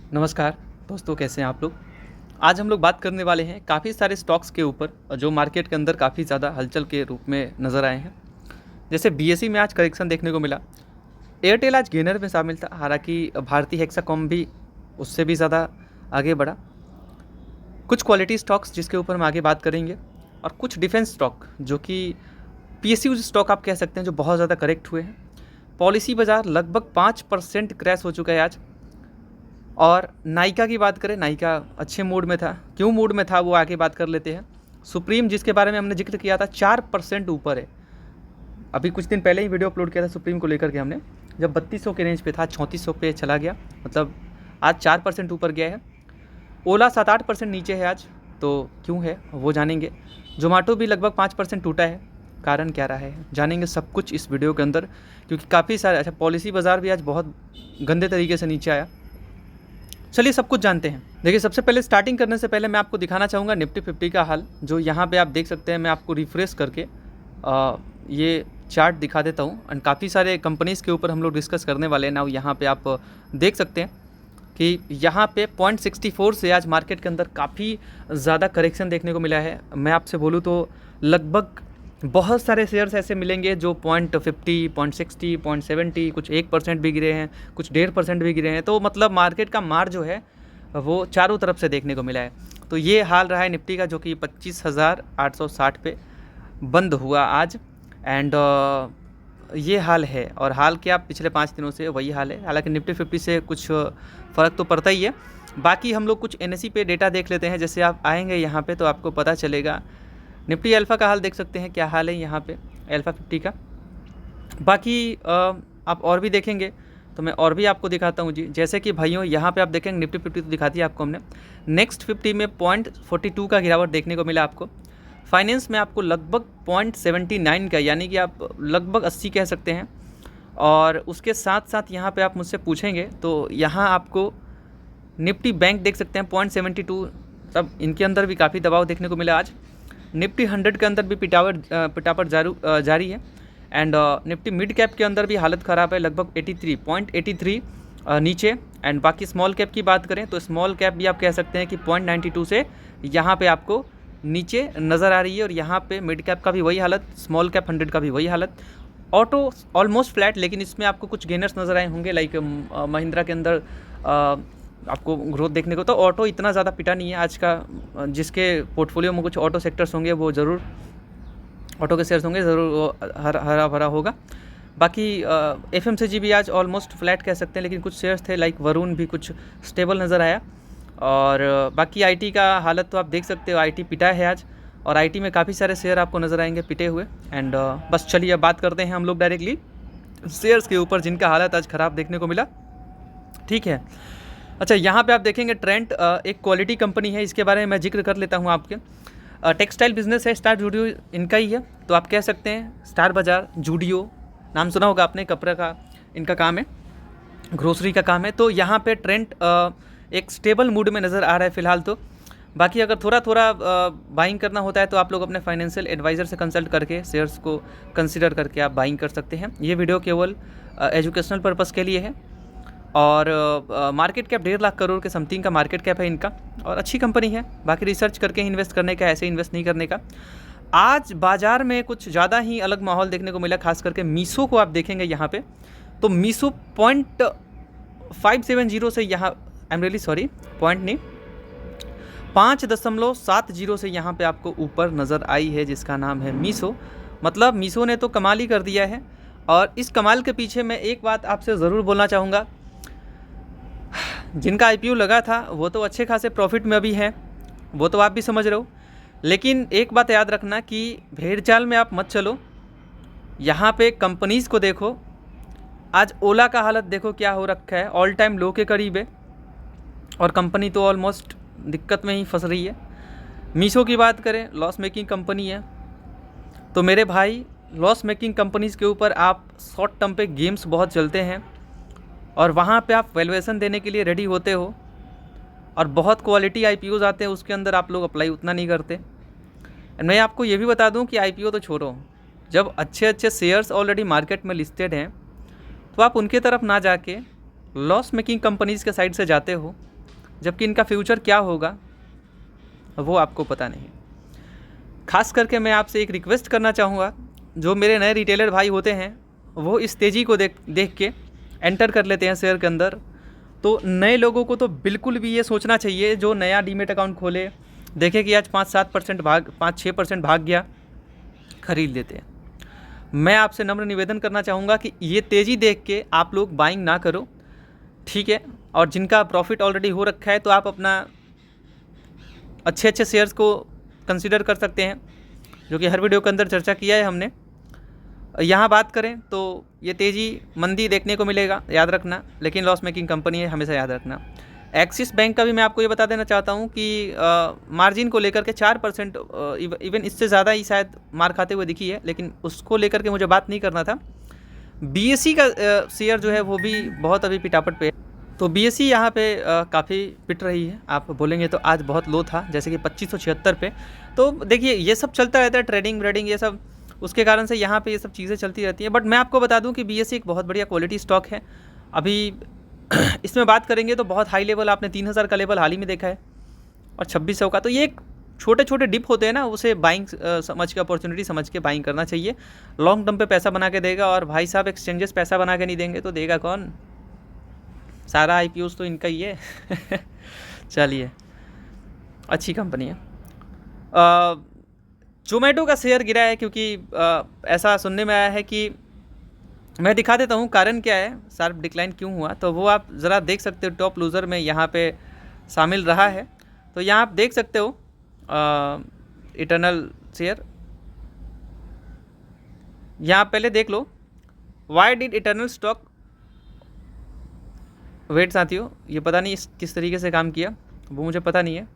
नमस्कार दोस्तों, कैसे हैं आप लोग। आज हम लोग बात करने वाले हैं काफ़ी सारे स्टॉक्स के ऊपर जो मार्केट के अंदर काफ़ी ज़्यादा हलचल के रूप में नज़र आए हैं। जैसे बीएसई में आज करेक्शन देखने को मिला। एयरटेल आज गेनर में शामिल था, हालांकि भारतीय हेक्साकॉम भी उससे भी ज़्यादा आगे बढ़ा। कुछ क्वालिटी स्टॉक्स जिसके ऊपर हम आगे बात करेंगे, और कुछ डिफेंस स्टॉक जो कि पीएसयू स्टॉक आप कह सकते हैं, जो बहुत ज़्यादा करेक्ट हुए हैं। पॉलिसी बाज़ार लगभग 5% क्रैश हो चुका है आज। और नायका की बात करें, नायका अच्छे मूड में था। क्यों मूड में था वो आगे बात कर लेते हैं। सुप्रीम जिसके बारे में हमने जिक्र किया था 4% ऊपर है। अभी कुछ दिन पहले ही वीडियो अपलोड किया था सुप्रीम को लेकर के हमने, जब 3200 के रेंज पे था 3400 पे चला गया, मतलब आज 4% ऊपर गया है। ओला 7-8% नीचे है आज, तो क्यों है वो जानेंगे। जोमेटो भी लगभग 5% टूटा है, कारण क्या रहा है जानेंगे सब कुछ इस वीडियो के अंदर, क्योंकि काफ़ी सारे अच्छा पॉलिसी बाज़ार भी आज बहुत गंदे तरीके से नीचे आया। चलिए सब कुछ जानते हैं। देखिए, सबसे पहले स्टार्टिंग करने से पहले मैं आपको दिखाना चाहूँगा निफ्टी 50 का हाल, जो यहाँ पे आप देख सकते हैं। मैं आपको रिफ्रेश करके ये चार्ट दिखा देता हूँ। एंड काफ़ी सारे कंपनीज़ के ऊपर हम लोग डिस्कस करने वाले हैं ना। यहाँ पे आप देख सकते हैं कि यहाँ पे 0.64 से आज मार्केट के अंदर काफ़ी ज़्यादा करेक्शन देखने को मिला है। मैं आपसे बोलूँ तो लगभग बहुत सारे शेयर्स ऐसे मिलेंगे जो 0.50, 0.60, 0.70, कुछ 1% भी गिरे हैं, कुछ 1.5% भी गिरे हैं। तो मतलब मार्केट का मार जो है वो चारों तरफ से देखने को मिला है। तो ये हाल रहा है निफ्टी का, जो कि 25,860 पे बंद हुआ आज। एंड ये हाल है, और हाल क्या पिछले 5 दिनों से वही हाल है। हालांकि निफ्टी 50 से कुछ फ़र्क तो पड़ता ही है। बाकी हम लोग कुछ एनएसई पे डेटा देख लेते हैं। जैसे आप आएंगे यहाँ पे तो आपको पता चलेगा। निफ्टी अल्फ़ा का हाल देख सकते हैं, क्या हाल है यहाँ पे अल्फ़ा 50 का। बाकी आप और भी देखेंगे तो मैं और भी आपको दिखाता हूँ जी। जैसे कि भाइयों यहाँ पे आप देखेंगे निफ्टी 50 तो दिखाती है आपको हमने। नेक्स्ट 50 में 0.42 का गिरावट देखने को मिला आपको। फाइनेंस में आपको लगभग 0.79 का, यानी कि आप लगभग 80 कह सकते हैं। और उसके साथ साथ यहाँ पे आप मुझसे पूछेंगे तो यहाँ आपको निफ्टी बैंक देख सकते हैं 0.72। तब इनके अंदर भी काफ़ी दबाव देखने को मिला आज। निफ्टी 100 के अंदर भी पिटापट जारी है। एंड निफ्टी मिड कैप के अंदर भी हालत ख़राब है, लगभग 0.83 नीचे। एंड बाकी स्मॉल कैप की बात करें तो स्मॉल कैप भी आप कह सकते हैं कि 0.92 से यहाँ पे आपको नीचे नज़र आ रही है। और यहाँ पे मिड कैप का भी वही हालत, स्मॉल कैप 100 का भी वही हालत। ऑटो ऑलमोस्ट फ्लैट, लेकिन इसमें आपको कुछ गेनर्स नज़र आए होंगे, लाइक महिंद्रा के अंदर आपको ग्रोथ देखने को। तो ऑटो इतना ज़्यादा पिटा नहीं है आज का। जिसके पोर्टफोलियो में कुछ ऑटो सेक्टर्स होंगे वो ज़रूर, ऑटो के शेयर्स होंगे ज़रूर, वो हरा भरा होगा। बाकी एफएमसीजी भी आज ऑलमोस्ट फ्लैट कह सकते हैं, लेकिन कुछ शेयर्स थे लाइक वरुण भी कुछ स्टेबल नज़र आया। और बाकी आईटी का हालत तो आप देख सकते हो, आईटी पिटा है आज। और आईटी में काफ़ी सारे शेयर आपको नज़र आएंगे पिटे हुए। एंड बस चलिए अब बात करते हैं हम लोग डायरेक्टली शेयर्स के ऊपर जिनका हालत आज ख़राब देखने को मिला। ठीक है, अच्छा यहाँ पे आप देखेंगे ट्रेंड एक क्वालिटी कंपनी है, इसके बारे में मैं जिक्र कर लेता हूँ आपके। टेक्सटाइल बिजनेस है, स्टार जूडियो इनका ही है। तो आप कह सकते हैं स्टार बाज़ार, जूडियो नाम सुना होगा आपने, कपड़ा का इनका काम है, ग्रोसरी का काम है। तो यहाँ पे ट्रेंड एक स्टेबल मूड में नज़र आ रहा है फ़िलहाल तो। बाकी अगर थोड़ा थोड़ा बाइंग करना होता है तो आप लोग अपने फाइनेंशियल एडवाइज़र से कंसल्ट करके शेयर्स को कंसिडर करके आप बाइंग कर सकते हैं। ये वीडियो केवल एजुकेशनल पर्पज़ के लिए है। और मार्केट कैप 1.5 लाख करोड़ के समथिंग का मार्केट कैप है इनका, और अच्छी कंपनी है। बाकी रिसर्च करके इन्वेस्ट करने का, ऐसे इन्वेस्ट नहीं करने का। आज बाज़ार में कुछ ज़्यादा ही अलग माहौल देखने को मिला, खास करके मीशो को आप देखेंगे यहाँ पे। तो मीशो 0.570 से यहाँ, I am really sorry, point नहीं, 5.70 से यहाँ पे आपको ऊपर नज़र आई है, जिसका नाम है मीशो। मतलब मीशो ने तो कमाल ही कर दिया है। और इस कमाल के पीछे मैं एक बात आपसे ज़रूर बोलना चाहूँगा, जिनका आईपीओ लगा था वो तो अच्छे खासे प्रॉफिट में अभी हैं, वो तो आप भी समझ रहे हो। लेकिन एक बात याद रखना कि भेड़ चाल में आप मत चलो। यहाँ पे कंपनीज़ को देखो। आज ओला का हालत देखो क्या हो रखा है, ऑल टाइम लो के करीब है, और कंपनी तो ऑलमोस्ट दिक्कत में ही फंस रही है। मीशो की बात करें, लॉस मेकिंग कंपनी है। तो मेरे भाई, लॉस मेकिंग कंपनीज़ के ऊपर आप शॉर्ट टर्म पे गेम्स बहुत चलते हैं, और वहाँ पे आप वैल्यूएशन देने के लिए रेडी होते हो। और बहुत क्वालिटी आईपीओज आते हैं, उसके अंदर आप लोग अप्लाई उतना नहीं करते। मैं आपको ये भी बता दूं कि आईपीओ तो छोड़ो, जब अच्छे अच्छे शेयर्स ऑलरेडी मार्केट में लिस्टेड हैं तो आप उनके तरफ ना जाके लॉस मेकिंग कंपनीज़ के साइड से जाते हो, जबकि इनका फ्यूचर क्या होगा वो आपको पता नहीं। खास करके मैं आपसे एक रिक्वेस्ट करना चाहूँगा, जो मेरे नए रिटेलर भाई होते हैं वो इस तेज़ी को देख के एंटर कर लेते हैं शेयर के अंदर। तो नए लोगों को तो बिल्कुल भी ये सोचना चाहिए, जो नया डीमेट अकाउंट खोले देखे कि आज 5-6% भाग गया, खरीद लेते हैं। मैं आपसे नम्र निवेदन करना चाहूँगा कि ये तेज़ी देख के आप लोग बाइंग ना करो, ठीक है। और जिनका प्रॉफिट ऑलरेडी हो रखा है तो आप अपना अच्छे शेयर्स को कंसीडर कर सकते हैं, जो कि हर वीडियो के अंदर चर्चा किया है हमने। यहाँ बात करें तो ये तेज़ी मंदी देखने को मिलेगा, याद रखना, लेकिन लॉस मेकिंग कंपनी है, हमेशा याद रखना। एक्सिस बैंक का भी मैं आपको ये बता देना चाहता हूँ कि मार्जिन को लेकर के 4% इवन इससे ज़्यादा ही शायद मार खाते हुए दिखी है, लेकिन उसको लेकर के मुझे बात नहीं करना था। बीएसई का शेयर जो है वो भी बहुत अभी पिटापट पे है। तो बीएसई यहाँ पे काफ़ी पिट रही है। आप बोलेंगे तो आज बहुत लो था, जैसे कि 2576 पे। तो देखिए ये सब चलता रहता है, ट्रेडिंग ये सब, उसके कारण से यहाँ पे ये सब चीज़ें चलती रहती हैं। बट मैं आपको बता दूँ कि बीएसई एक बहुत बढ़िया क्वालिटी स्टॉक है। अभी इसमें बात करेंगे तो बहुत हाई लेवल, आपने 3000 का लेवल हाल ही में देखा है और 2600 का। तो ये छोटे छोटे डिप होते हैं ना, उसे बाइंग समझ के, अपॉर्चुनिटी समझ के बाइंग करना चाहिए। लॉन्ग टर्म पे पैसा बना के देगा। और भाई साहब एक्सचेंजेस पैसा बना के नहीं देंगे तो देगा कौन? सारा आईपीओ तो इनका ही है। चलिए, अच्छी कंपनी है। जोमेटो का शेयर गिरा है क्योंकि ऐसा सुनने में आया है कि, मैं दिखा देता हूँ कारण क्या है, शार्प डिक्लाइन क्यों हुआ। तो वो आप ज़रा देख सकते हो, टॉप लूज़र में यहाँ पे शामिल रहा है। तो यहाँ आप देख सकते हो इटर्नल शेयर, यहाँ पहले देख लो, why did Eternal stock wait. साथियों ये पता नहीं किस तरीके से काम किया, वो मुझे पता नहीं है।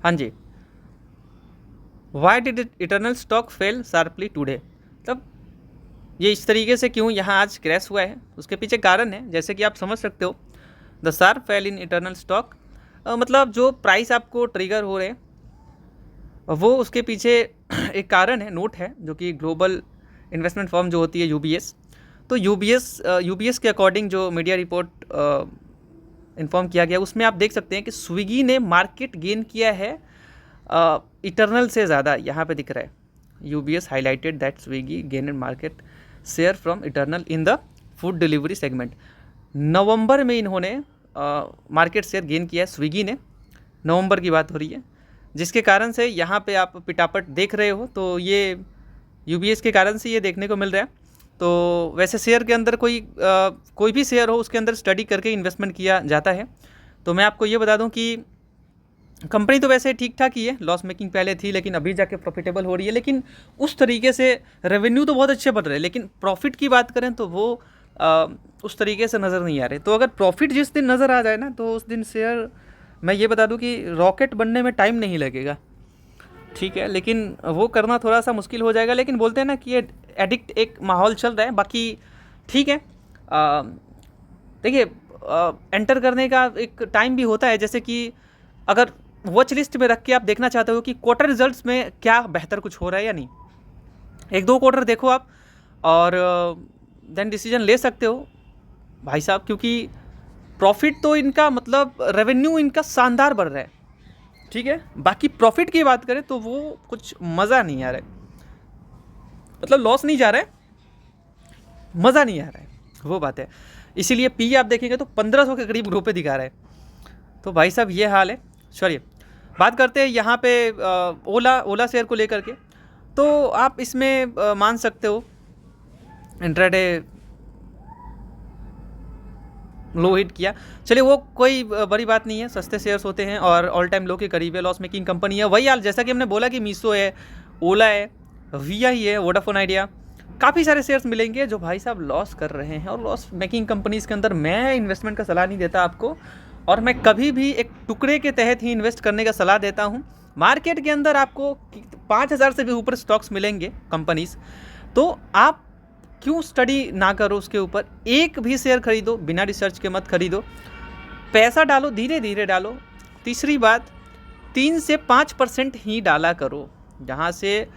हाँ जी, why did Eternal stock fell sharply today. तब ये इस तरीके से क्यों यहाँ आज क्रैश हुआ है, उसके पीछे कारण है, जैसे कि आप समझ सकते हो। The sharp fail in eternal stock, मतलब जो प्राइस आपको ट्रिगर हो रहे हैं वो उसके पीछे एक कारण है, नोट है, जो कि ग्लोबल इन्वेस्टमेंट फर्म जो होती है यूबीएस। तो यूबीएस के अकॉर्डिंग जो मीडिया रिपोर्ट इन्फॉर्म किया गया, उसमें आप देख सकते हैं कि स्विगी ने मार्केट गेन किया है इटर्नल से ज़्यादा। यहाँ पे दिख रहा है, UBS highlighted that Swiggy gain market share from Eternal in the food delivery segment. नवंबर में इन्होंने मार्केट शेयर गेन किया है, स्विगी ने, नवंबर की बात हो रही है, जिसके कारण से यहाँ पे आप पिटापट देख रहे हो। तो ये यूबीएस के कारण से ये देखने को मिल रहा है। तो वैसे शेयर के अंदर कोई भी शेयर हो, उसके अंदर स्टडी करके इन्वेस्टमेंट किया जाता है। तो मैं आपको ये बता दूं कि कंपनी तो वैसे ठीक ठाक ही है, लॉस मेकिंग पहले थी लेकिन अभी जाके प्रॉफिटेबल हो रही है। लेकिन उस तरीके से रेवेन्यू तो बहुत अच्छे बढ़ रहे हैं, लेकिन प्रॉफिट की बात करें तो वो उस तरीके से नज़र नहीं आ रहे। तो अगर प्रॉफिट जिस दिन नज़र आ जाए ना, तो उस दिन शेयर, मैं ये बता दूं कि रॉकेट बनने में टाइम नहीं लगेगा, ठीक है। लेकिन वो करना थोड़ा सा मुश्किल हो जाएगा। लेकिन बोलते हैं ना कि ये एडिक्ट एक माहौल चल रहा है, बाकी ठीक है। देखिए एंटर करने का एक टाइम भी होता है, जैसे कि अगर वॉच लिस्ट में रख के आप देखना चाहते हो कि क्वार्टर रिजल्ट्स में क्या बेहतर कुछ हो रहा है या नहीं, 1-2 क्वार्टर देखो आप और देन डिसीजन ले सकते हो भाई साहब। क्योंकि प्रॉफिट तो इनका, मतलब रेवेन्यू इनका शानदार बढ़ रहा है, ठीक है। बाकी प्रॉफिट की बात करें तो वो कुछ मज़ा नहीं आ रहा है, मतलब लॉस नहीं जा रहा है, मज़ा नहीं आ रहा है, वो बात है। इसीलिए पी आप देखेंगे तो 1500 के करीब ग्रो पे दिखा रहा है। तो भाई साहब ये हाल है। चलिए बात करते हैं यहाँ पे ओला शेयर को लेकर के। तो आप इसमें मान सकते हो इंट्राडे लो हिट किया, चलिए वो कोई बड़ी बात नहीं है, सस्ते शेयर्स होते हैं और ऑल टाइम लो के करीब है, लॉस मेकिंग कंपनी है। वही हाल जैसा कि हमने बोला कि मीशो है, ओला है, वीआई है, वोडाफोन आइडिया, काफ़ी सारे शेयर्स मिलेंगे जो भाई साहब लॉस कर रहे हैं। और लॉस मेकिंग कंपनीज़ के अंदर मैं इन्वेस्टमेंट का सलाह नहीं देता आपको, और मैं कभी भी एक टुकड़े के तहत ही इन्वेस्ट करने का सलाह देता हूँ। मार्केट के अंदर आपको 5000 से भी ऊपर स्टॉक्स मिलेंगे कंपनीज़, तो आप क्यों स्टडी ना करो उसके ऊपर। एक भी शेयर खरीदो बिना रिसर्च के मत खरीदो, पैसा डालो, धीरे धीरे डालो। तीसरी बात, 3 से 5% ही डाला करो, जहाँ से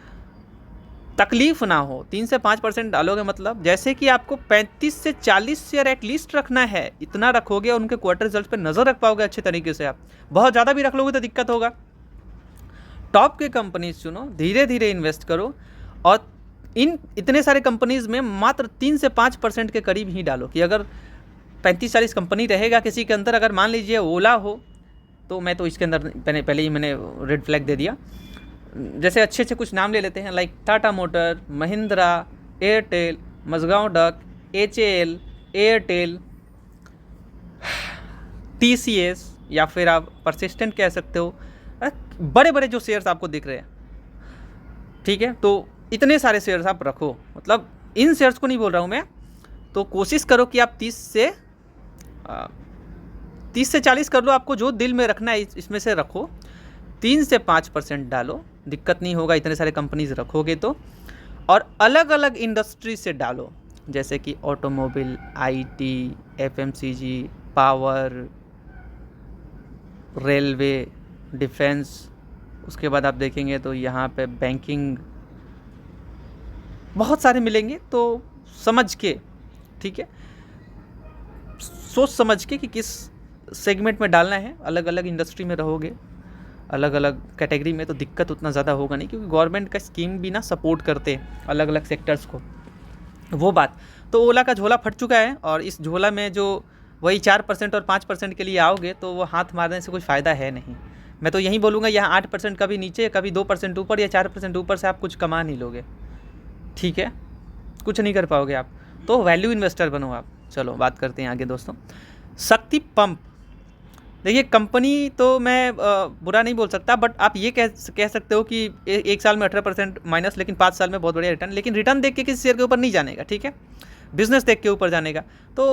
तकलीफ ना हो। 3 से 5% डालोगे मतलब जैसे कि आपको 35 से 40 शेयर एटलीस्ट रखना है, इतना रखोगे और उनके क्वार्टर रिजल्ट पे नज़र रख पाओगे अच्छे तरीके से। आप बहुत ज़्यादा भी रख लोगे तो दिक्कत होगा। टॉप के कंपनीज चुनो, धीरे धीरे इन्वेस्ट करो और इन इतने सारे कंपनीज में मात्र 3 से 5% के करीब ही डालो। कि अगर 35-40 कंपनी रहेगा किसी के अंदर, अगर मान लीजिए ओला हो, तो मैं तो इसके अंदर पहले ही मैंने रेड फ्लैग दे दिया। जैसे अच्छे अच्छे कुछ नाम ले लेते हैं, like Tata Motor, Mahindra, Airtel, Mazagon dock, HAL, Airtel, TCS, या फिर आप परसिस्टेंट कह सकते हो। बड़े बड़े जो शेयर्स आपको दिख रहे हैं, ठीक है, तो इतने सारे शेयर्स आप रखो। मतलब इन शेयर्स को नहीं बोल रहा हूँ मैं, तो कोशिश करो कि आप 30 से 40 कर लो। आपको जो दिल में रखना है इसमें से रखो। 3 से 5% डालो, दिक्कत नहीं होगा इतने सारे कंपनीज रखोगे तो। और अलग अलग इंडस्ट्री से डालो, जैसे कि automobile, IT, FMCG, power, railway, defence. उसके बाद आप देखेंगे तो यहाँ पे बैंकिंग, बहुत सारे मिलेंगे। तो समझ के, ठीक है, सोच समझ के कि किस सेगमेंट में डालना है। अलग अलग इंडस्ट्री में रहोगे, अलग अलग कैटेगरी में, तो दिक्कत उतना ज़्यादा होगा नहीं, क्योंकि गवर्नमेंट का स्कीम भी ना सपोर्ट करते हैं अलग अलग सेक्टर्स को। वो बात तो ओला का झोला फट चुका है, और इस झोला में जो वही 4% और 5% के लिए आओगे तो वो हाथ मारने से कुछ फ़ायदा है नहीं। मैं तो यही बोलूँगा, यहाँ 8% कभी नीचे, कभी 2% ऊपर या 4% ऊपर से आप कुछ कमा नहीं लोगे, ठीक है, कुछ नहीं कर पाओगे आप। तो वैल्यू इन्वेस्टर बनो आप। चलो बात करते हैं आगे दोस्तों। शक्ति पंप, देखिए कंपनी तो मैं बुरा नहीं बोल सकता, बट आप ये कह सकते हो कि एक साल में 18% माइनस, लेकिन 5 साल में बहुत बढ़िया रिटर्न। लेकिन रिटर्न देख के किसी शेयर के ऊपर नहीं जाने का, ठीक है, बिजनेस देख के ऊपर जाने का। तो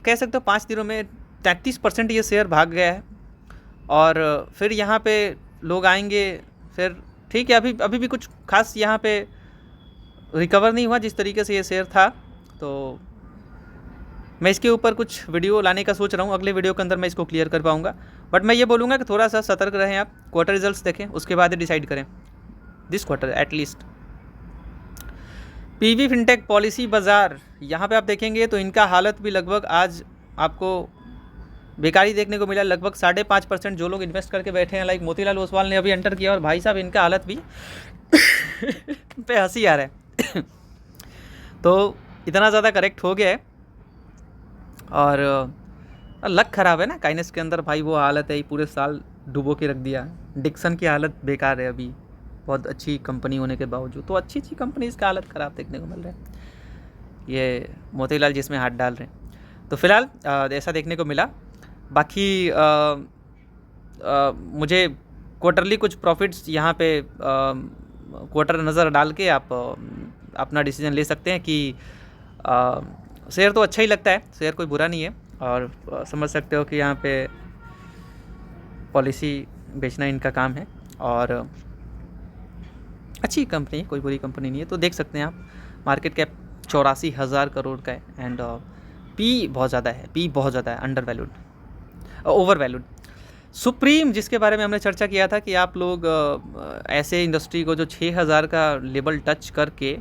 कह सकते हो 5 दिनों में 33% ये शेयर भाग गया है। और फिर यहाँ पे लोग आएंगे, फिर ठीक है, अभी भी कुछ खास यहाँ पे रिकवर नहीं हुआ जिस तरीके से ये शेयर था। तो मैं इसके ऊपर कुछ वीडियो लाने का सोच रहा हूँ, अगले वीडियो के अंदर मैं इसको क्लियर कर पाऊँगा। बट मैं ये बोलूँगा कि थोड़ा सा सतर्क रहें आप, क्वार्टर रिजल्ट्स देखें, उसके बाद ही डिसाइड करें, this quarter at least. PV fintech policy बाज़ार, यहाँ पे आप देखेंगे तो इनका हालत भी लगभग आज आपको बेकारी देखने को मिला। लगभग 5.5% जो लोग इन्वेस्ट करके बैठे हैं, लाइक मोतीलाल ओसवाल ने अभी एंटर किया, और भाई साहब इनका हालत भी पे हंसी आ रहा है। तो इतना ज़्यादा करेक्ट हो गया है, और लक ख़राब है ना काइनेस के अंदर भाई, वो हालत है, पूरे साल डुबो के रख दिया। डिक्सन की हालत बेकार है अभी, बहुत अच्छी कंपनी होने के बावजूद। तो अच्छी कंपनी इसका हालत ख़राब देखने को मिल रहा है, ये मोतीलाल जिसमें हाथ डाल रहे हैं। तो फिलहाल ऐसा देखने को मिला। बाकी मुझे क्वार्टरली कुछ प्रॉफिट्स यहाँ पे क्वार्टर नज़र डाल के आप अपना डिसीजन ले सकते हैं कि शेयर तो अच्छा ही लगता है, शेयर कोई बुरा नहीं है। और समझ सकते हो कि यहाँ पे पॉलिसी बेचना इनका काम है, और अच्छी कंपनी है, कोई बुरी कंपनी नहीं है। तो देख सकते हैं आप, मार्केट कैप 84,000 करोड़ का है, एंड पी बहुत ज़्यादा है, under valued, over valued. Supreme, जिसके बारे में हमने चर्चा किया था कि आप लोग ऐसे इंडस्ट्री को जो 6,000 का लेवल टच करके,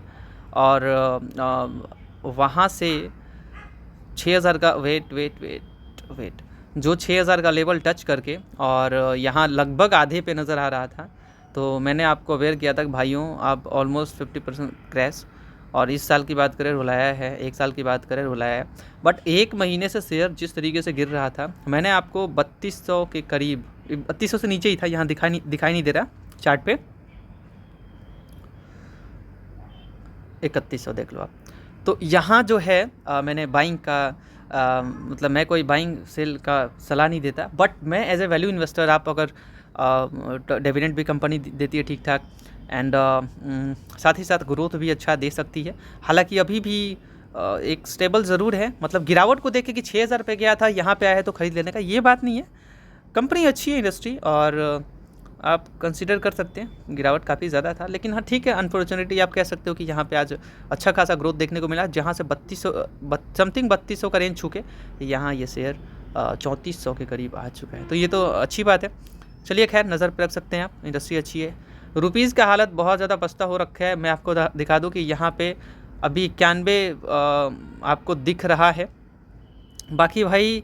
और वहाँ से 6,000 का वेट जो 6,000 का लेवल टच करके, और यहाँ लगभग आधे पे नज़र आ रहा था। तो मैंने आपको अवेयर किया था कि भाइयों आप ऑलमोस्ट 50% क्रैश, और इस साल की बात करें रुलाया है, 1 साल की बात करें रुलाया है। बट 1 महीने से शेयर जिस तरीके से गिर रहा था, मैंने आपको 3200 के करीब, 3200 से नीचे ही था, यहाँ दिखाई नहीं दे रहा चार्ट पे, 3100 देख लो आप। तो यहाँ जो है मैंने बाइंग का मतलब मैं कोई बाइंग सेल का सलाह नहीं देता, बट मैं एज ए वैल्यू इन्वेस्टर, आप अगर डिविडेंड भी कंपनी देती है ठीक ठाक, एंड साथ ही साथ ग्रोथ भी अच्छा दे सकती है। हालांकि अभी भी एक स्टेबल ज़रूर है, मतलब गिरावट को देखे कि 6,000 पे गया था, यहाँ पे आया है तो ख़रीद लेने का ये बात नहीं है। कंपनी अच्छी है इंडस्ट्री, और आप कंसिडर कर सकते हैं। गिरावट काफ़ी ज़्यादा था, लेकिन हाँ ठीक है, अनफॉर्चुनेटली आप कह सकते हो कि यहाँ पे आज अच्छा खासा ग्रोथ देखने को मिला, जहाँ से 3200 का रेंज छूके यहाँ ये शेयर 3400 के करीब आ चुका है। तो ये तो अच्छी बात है। चलिए खैर, नज़र पर रख सकते हैं आप, इंडस्ट्री अच्छी है। रुपीज़ का हालत बहुत ज़्यादा पछता हो रखा है। मैं आपको दिखा दूँ कि यहाँ पे अभी 91 आपको दिख रहा है। बाकी भाई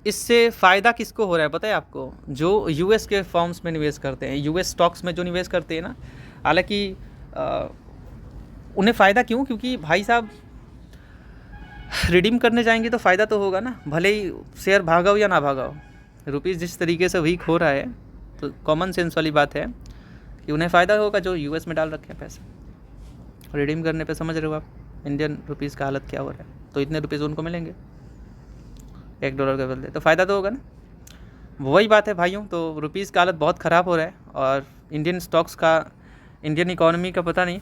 इससे फ़ायदा किसको हो रहा है पता है आपको? जो यूएस के फर्म्स में निवेश करते हैं, यूएस स्टॉक्स में जो निवेश करते हैं ना, हालांकि उन्हें फ़ायदा क्यों? क्योंकि भाई साहब रिडीम करने जाएंगे तो फ़ायदा तो होगा ना, भले ही शेयर भागा हो या ना भागा हो। रुपीज़ जिस तरीके से वीक हो रहा है तो कॉमन सेंस वाली बात है कि उन्हें फ़ायदा होगा जो यूएस में डाल रखे हैं पैसे। रिडीम करने पे समझ रहे हो आप इंडियन रुपीज़ का हालत क्या हो रहा है, तो इतने रुपीज़ उनको मिलेंगे $1 के बदले, तो फ़ायदा तो होगा ना। वही बात है भाइयों, तो रुपीज़ का हालत बहुत ख़राब हो रहा है और इंडियन स्टॉक्स का, इंडियन इकॉनमी का पता नहीं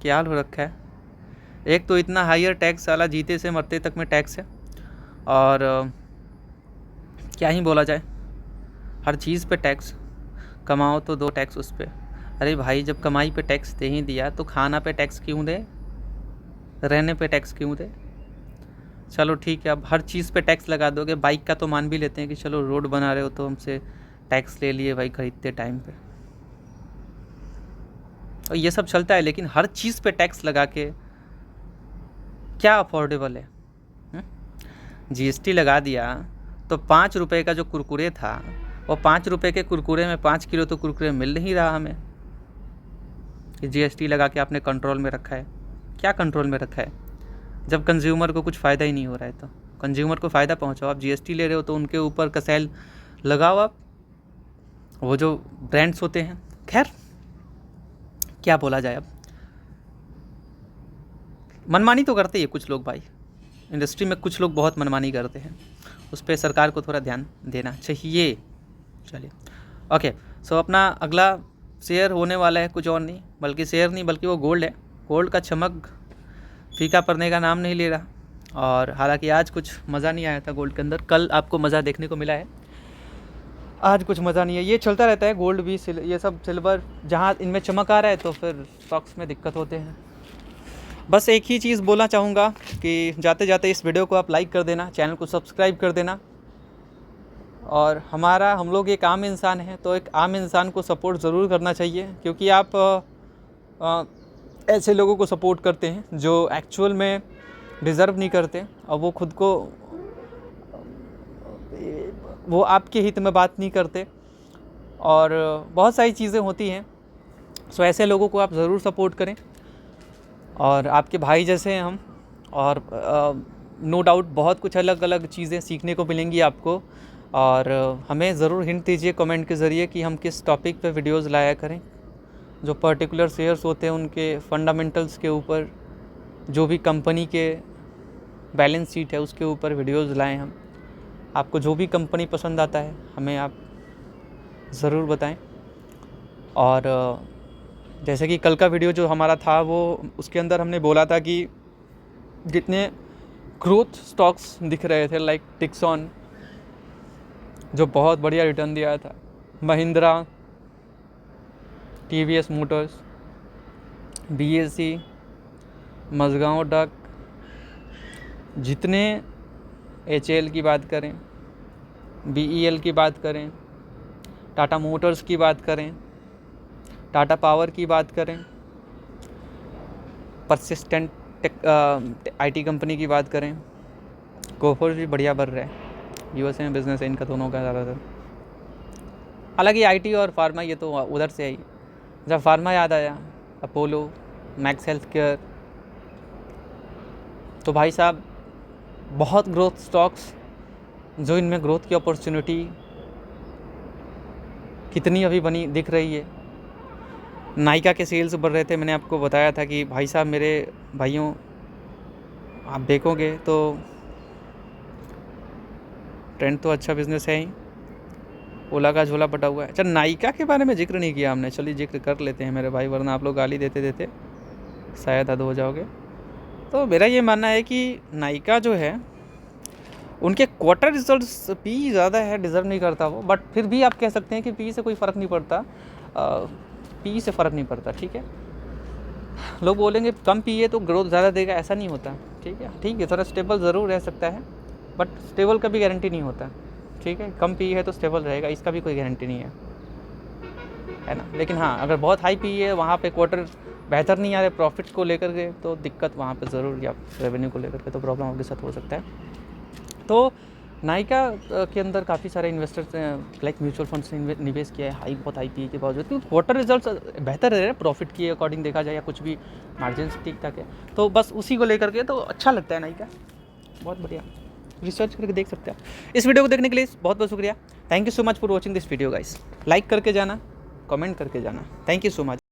क्या हाल हो रखा है। एक तो इतना हायर टैक्स, साला जीते से मरते तक में टैक्स है, और क्या ही बोला जाए, हर चीज़ पे टैक्स। कमाओ तो दो टैक्स उस पर। अरे भाई जब कमाई पे टैक्स दे ही दिया तो खाना पे टैक्स क्यों दे, रहने पे टैक्स क्यों दे? चलो ठीक है, अब हर चीज़ पे टैक्स लगा दोगे। बाइक का तो मान भी लेते हैं कि चलो रोड बना रहे हो तो हमसे टैक्स ले लिए भाई खरीदते टाइम पे, और ये सब चलता है, लेकिन हर चीज़ पे टैक्स लगा के क्या अफोर्डेबल है? जीएसटी लगा दिया तो 5 रुपये का जो कुरकुरे था, वो 5 रुपये के कुरकुरे में 5 किलो तो कुरकुरे मिल नहीं रहा हमें, कि जीएसटी लगा के आपने कंट्रोल में रखा है। क्या कंट्रोल में रखा है? जब कंज्यूमर को कुछ फ़ायदा ही नहीं हो रहा है तो कंज्यूमर को फ़ायदा पहुंचाओ। आप जीएसटी ले रहे हो तो उनके ऊपर कसेल लगाओ आप, वो जो ब्रांड्स होते हैं। खैर क्या बोला जाए, अब मनमानी तो करते ही कुछ लोग भाई, इंडस्ट्री में कुछ लोग बहुत मनमानी करते हैं, उस पर सरकार को थोड़ा ध्यान देना चाहिए। चलिए ओके, सो अपना अगला शेयर होने वाला है कुछ और नहीं, बल्कि शेयर नहीं बल्कि वो गोल्ड है। गोल्ड का चमक फीका पड़ने का नाम नहीं ले रहा, और हालांकि आज कुछ मज़ा नहीं आया था गोल्ड के अंदर। कल आपको मज़ा देखने को मिला है, आज कुछ मज़ा नहीं है। ये चलता रहता है, गोल्ड भी ये सब सिल्वर, जहाँ इनमें चमक आ रहा है तो फिर स्टॉक्स में दिक्कत होते हैं। बस एक ही चीज़ बोलना चाहूँगा कि जाते जाते इस वीडियो को आप लाइक कर देना, चैनल को सब्सक्राइब कर देना। और हम लोग एक आम इंसान हैं, तो एक आम इंसान को सपोर्ट ज़रूर करना चाहिए, क्योंकि आप ऐसे लोगों को सपोर्ट करते हैं जो एक्चुअल में डिज़र्व नहीं करते, और वो खुद को, वो आपके हित में बात नहीं करते, और बहुत सारी चीज़ें होती हैं। सो ऐसे लोगों को आप ज़रूर सपोर्ट करें, और आपके भाई जैसे हैं हम, और नो डाउट बहुत कुछ अलग अलग चीज़ें सीखने को मिलेंगी आपको। और हमें ज़रूर हिंट दीजिए कमेंट के ज़रिए कि हम किस टॉपिक पे वीडियोज़ लाया करें। जो पर्टिकुलर शेयर्स होते हैं उनके फंडामेंटल्स के ऊपर, जो भी कंपनी के बैलेंस शीट है उसके ऊपर वीडियोज़ लाएं हम। आपको जो भी कंपनी पसंद आता है हमें आप ज़रूर बताएं। और जैसे कि कल का वीडियो जो हमारा था, वो उसके अंदर हमने बोला था कि जितने ग्रोथ स्टॉक्स दिख रहे थे, लाइक टिक्सॉन जो बहुत बढ़िया रिटर्न दिया था, Mahindra, TVS Motors, BSE, Mazagon duck, जितने एचएल की बात करें, बीईएल की बात करें, टाटा मोटर्स की बात करें, टाटा पावर की बात करें, परसिस्टेंट आईटी कंपनी की बात करें, कोफोर्स भी बढ़िया बढ़ रहा है, यूएसए में बिजनेस है इनका दोनों का ज़्यादातर। हालांकि आईटी और फार्मा ये तो उधर से आई। जब फार्मा याद आया, अपोलो, मैक्स हेल्थ केयर, तो भाई साहब बहुत ग्रोथ स्टॉक्स, जो इनमें ग्रोथ की अपॉर्चुनिटी कितनी अभी बनी दिख रही है। नायका के सेल्स बढ़ रहे थे, मैंने आपको बताया था कि भाई साहब मेरे भाइयों आप देखोगे तो ट्रेंड तो अच्छा बिजनेस है ही। ओला का झोला पटा हुआ है। अच्छा, नायका के बारे में जिक्र नहीं किया हमने, चलिए जिक्र कर लेते हैं मेरे भाई, वरना आप लोग गाली देते देते शायद हद हो जाओगे। तो मेरा ये मानना है कि नायका जो है उनके क्वार्टर रिजल्ट्स पी ज़्यादा है, डिज़र्व नहीं करता वो, बट फिर भी आप कह सकते हैं कि पी से कोई फ़र्क नहीं पड़ता, पी से फ़र्क नहीं पड़ता, ठीक है। लोग बोलेंगे कम पी है तो ग्रोथ ज़्यादा देगा, ऐसा नहीं होता, ठीक है, थोड़ा स्टेबल ज़रूर रह सकता है, बट स्टेबल का भी गारंटी नहीं होता, ठीक है। कम पी है तो स्टेबल रहेगा, इसका भी कोई गारंटी नहीं है। है ना। लेकिन हाँ, अगर बहुत हाई पी है, वहाँ पे क्वार्टर बेहतर नहीं आ रहे प्रॉफिट को लेकर के, तो दिक्कत वहाँ पे ज़रूर, या रेवेन्यू को लेकर के तो प्रॉब्लम आपके साथ हो सकता है। तो नायका के अंदर काफ़ी सारे इन्वेस्टर्स लाइक म्यूचुअल फंड्स ने निवेश किया है बहुत हाई पी के बावजूद, क्योंकि क्वार्टर रिजल्ट्स बेहतर रहे हैं प्रॉफिट के अकॉर्डिंग देखा जाए, या कुछ भी मार्जिन ठीक ठाक है। तो बस उसी को लेकर के तो अच्छा लगता है नायका, बहुत बढ़िया, रिसर्च करके देख सकते हैं आप। इस वीडियो को देखने के लिए बहुत बहुत शुक्रिया। Thank you so much for watching this video guys. Like करके जाना, कमेंट करके जाना। Thank you so much.